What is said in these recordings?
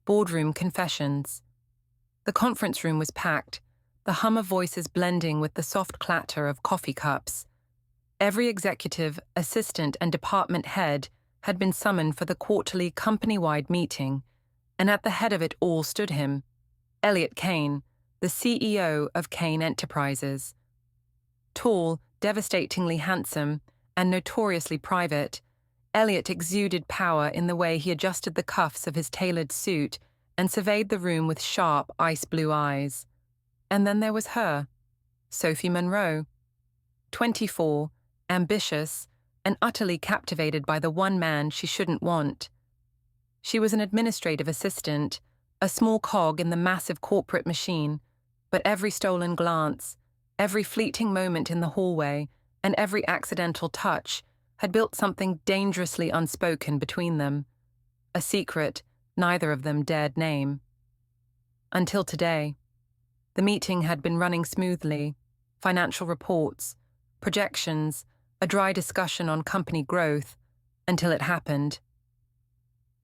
Boardroom Confessions. The conference room was packed, the hum of voices blending with the soft clatter of coffee cups. Every executive, assistant, and department head had been summoned for the quarterly company-wide meeting, and at the head of it all stood him, Elliot Kane, the CEO of Kane Enterprises. Tall, devastatingly handsome, and notoriously private, Elliot exuded power in the way he adjusted the cuffs of his tailored suit and surveyed the room with sharp, ice-blue eyes. And then there was her, Sophie Monroe. 24, ambitious, and utterly captivated by the one man she shouldn't want. She was an administrative assistant, a small cog in the massive corporate machine, but every stolen glance, every fleeting moment in the hallway, and every accidental touch had built something dangerously unspoken between them, a secret neither of them dared name. Until today. The meeting had been running smoothly, financial reports, projections, a dry discussion on company growth, until it happened.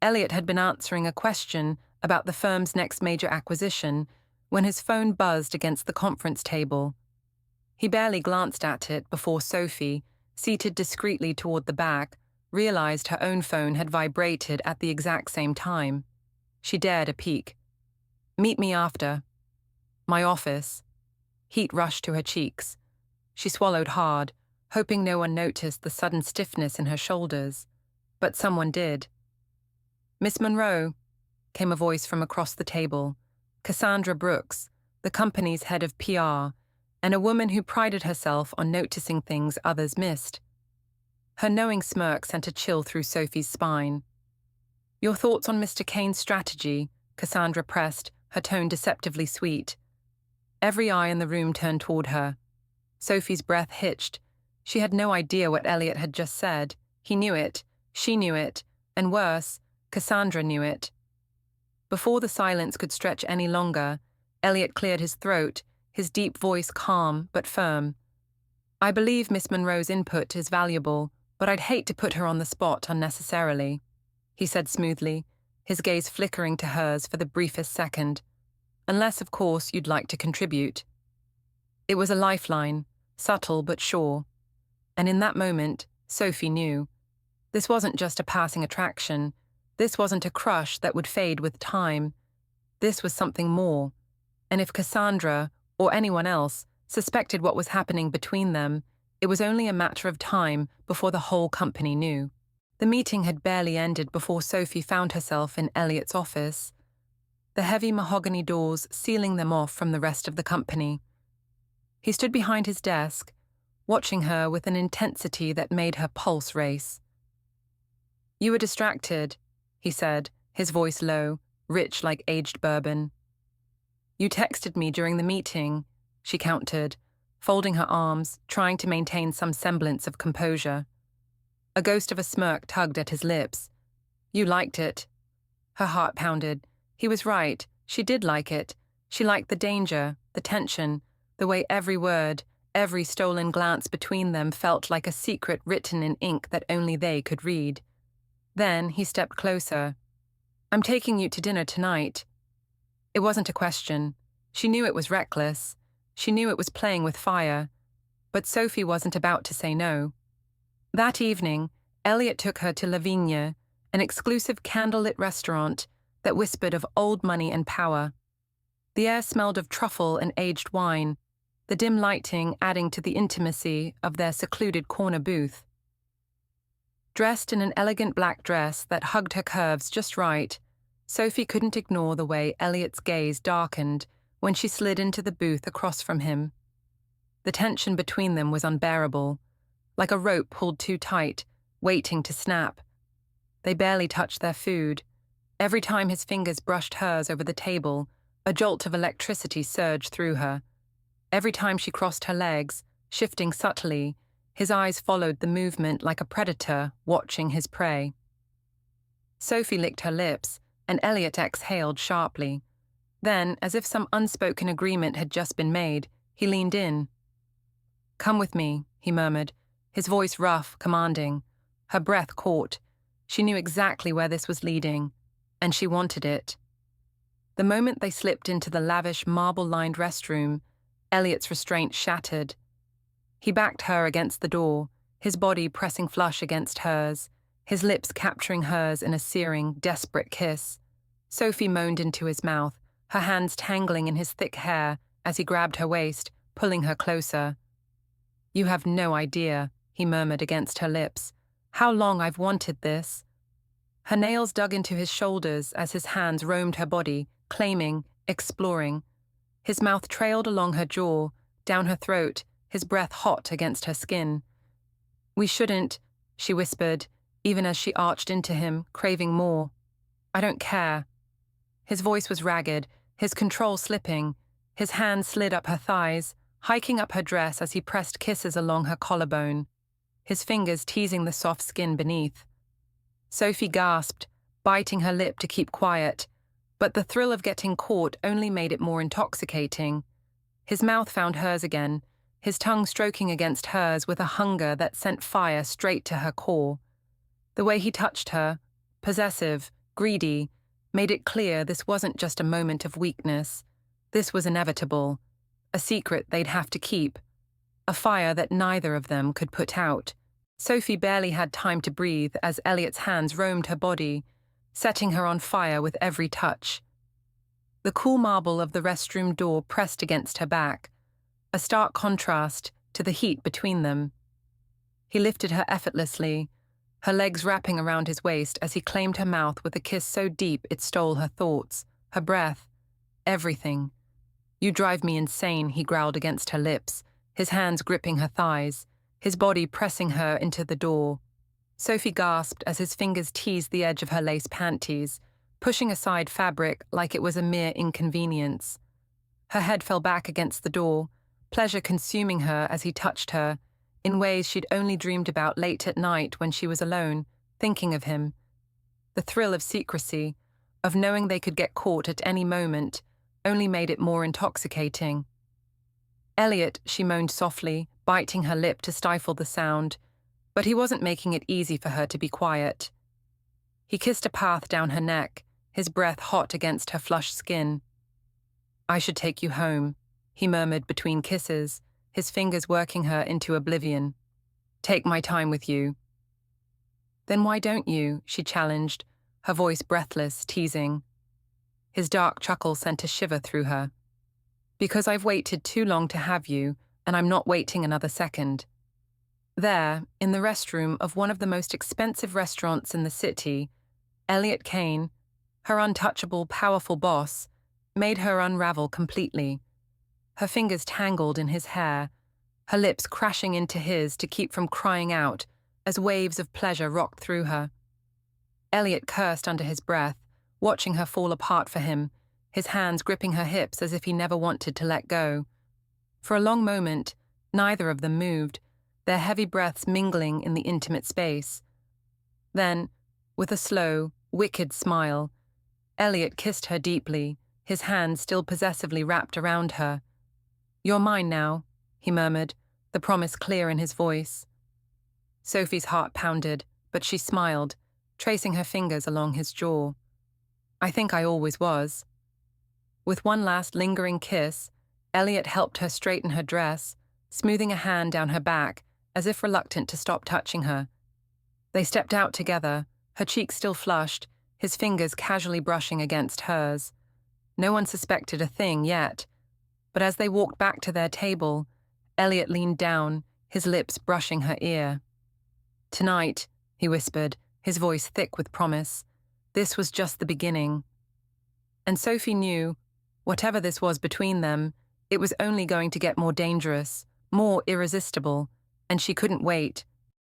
Elliot had been answering a question about the firm's next major acquisition when his phone buzzed against the conference table. He barely glanced at it before Sophie, seated discreetly toward the back, realized her own phone had vibrated at the exact same time. She dared a peek. "Meet me after." "My office." Heat rushed to her cheeks. She swallowed hard, hoping no one noticed the sudden stiffness in her shoulders. But someone did. "Miss Monroe," came a voice from across the table. Cassandra Brooks, the company's head of PR, and a woman who prided herself on noticing things others missed. Her knowing smirk sent a chill through Sophie's spine. "Your thoughts on Mr. Kane's strategy?" Cassandra pressed, her tone deceptively sweet. Every eye in the room turned toward her. Sophie's breath hitched. She had no idea what Elliot had just said. He knew it, she knew it, and worse, Cassandra knew it. Before the silence could stretch any longer, Elliot cleared his throat, his deep voice calm but firm. "I believe Miss Monroe's input is valuable, but I'd hate to put her on the spot unnecessarily," he said smoothly, his gaze flickering to hers for the briefest second. "Unless, of course, you'd like to contribute." It was a lifeline, subtle but sure. And in that moment, Sophie knew. This wasn't just a passing attraction. This wasn't a crush that would fade with time. This was something more. And if Cassandra, or anyone else, suspected what was happening between them, it was only a matter of time before the whole company knew. The meeting had barely ended before Sophie found herself in Elliot's office, the heavy mahogany doors sealing them off from the rest of the company. He stood behind his desk, watching her with an intensity that made her pulse race. "You were distracted," he said, his voice low, rich like aged bourbon. "You texted me during the meeting," she countered, folding her arms, trying to maintain some semblance of composure. A ghost of a smirk tugged at his lips. "You liked it." Her heart pounded. He was right. She did like it. She liked the danger, the tension, the way every word, every stolen glance between them felt like a secret written in ink that only they could read. Then he stepped closer. "I'm taking you to dinner tonight." It wasn't a question. She knew it was reckless. She knew it was playing with fire. But Sophie wasn't about to say no. That evening, Elliot took her to La Vigne, an exclusive candlelit restaurant that whispered of old money and power. The air smelled of truffle and aged wine, the dim lighting adding to the intimacy of their secluded corner booth. Dressed in an elegant black dress that hugged her curves just right, Sophie couldn't ignore the way Elliot's gaze darkened when she slid into the booth across from him. The tension between them was unbearable, like a rope pulled too tight, waiting to snap. They barely touched their food. Every time his fingers brushed hers over the table, a jolt of electricity surged through her. Every time she crossed her legs, shifting subtly, his eyes followed the movement like a predator watching his prey. Sophie licked her lips, and Elliot exhaled sharply. Then, as if some unspoken agreement had just been made, he leaned in. "Come with me," he murmured, his voice rough, commanding. Her breath caught. She knew exactly where this was leading, and she wanted it. The moment they slipped into the lavish, marble-lined restroom, Elliot's restraint shattered. He backed her against the door, his body pressing flush against hers, his lips capturing hers in a searing, desperate kiss. Sophie moaned into his mouth, her hands tangling in his thick hair as he grabbed her waist, pulling her closer. "You have no idea," he murmured against her lips, "how long I've wanted this." Her nails dug into his shoulders as his hands roamed her body, claiming, exploring. His mouth trailed along her jaw, down her throat, his breath hot against her skin. "We shouldn't," she whispered, even as she arched into him, craving more. "I don't care." His voice was ragged, his control slipping. His hands slid up her thighs, hiking up her dress as he pressed kisses along her collarbone, his fingers teasing the soft skin beneath. Sophie gasped, biting her lip to keep quiet, but the thrill of getting caught only made it more intoxicating. His mouth found hers again, his tongue stroking against hers with a hunger that sent fire straight to her core. The way he touched her, possessive, greedy, made it clear this wasn't just a moment of weakness. This was inevitable, a secret they'd have to keep, a fire that neither of them could put out. Sophie barely had time to breathe as Elliot's hands roamed her body, setting her on fire with every touch. The cool marble of the restroom door pressed against her back, a stark contrast to the heat between them. He lifted her effortlessly, her legs wrapping around his waist as he claimed her mouth with a kiss so deep it stole her thoughts, her breath, everything. "You drive me insane," he growled against her lips, his hands gripping her thighs, his body pressing her into the door. Sophie gasped as his fingers teased the edge of her lace panties, pushing aside fabric like it was a mere inconvenience. Her head fell back against the door, pleasure consuming her as he touched her, in ways she'd only dreamed about late at night when she was alone, thinking of him. The thrill of secrecy, of knowing they could get caught at any moment, only made it more intoxicating. "Elliot," she moaned softly, biting her lip to stifle the sound, but he wasn't making it easy for her to be quiet. He kissed a path down her neck, his breath hot against her flushed skin. "I should take you home," he murmured between kisses, his fingers working her into oblivion. "Take my time with you." "Then why don't you?" she challenged, her voice breathless, teasing. His dark chuckle sent a shiver through her. "Because I've waited too long to have you, and I'm not waiting another second." There, in the restroom of one of the most expensive restaurants in the city, Elliot Kane, her untouchable, powerful boss, made her unravel completely. Her fingers tangled in his hair, her lips crashing into his to keep from crying out as waves of pleasure rocked through her. Elliot cursed under his breath, watching her fall apart for him, his hands gripping her hips as if he never wanted to let go. For a long moment, neither of them moved, their heavy breaths mingling in the intimate space. Then, with a slow, wicked smile, Elliot kissed her deeply, his hands still possessively wrapped around her. "You're mine now," he murmured, the promise clear in his voice. Sophie's heart pounded, but she smiled, tracing her fingers along his jaw. "I think I always was." With one last lingering kiss, Elliot helped her straighten her dress, smoothing a hand down her back, as if reluctant to stop touching her. They stepped out together, her cheeks still flushed, his fingers casually brushing against hers. No one suspected a thing yet, but as they walked back to their table, Elliot leaned down, his lips brushing her ear. "Tonight," he whispered, his voice thick with promise, "this was just the beginning." And Sophie knew, whatever this was between them, it was only going to get more dangerous, more irresistible, and she couldn't wait.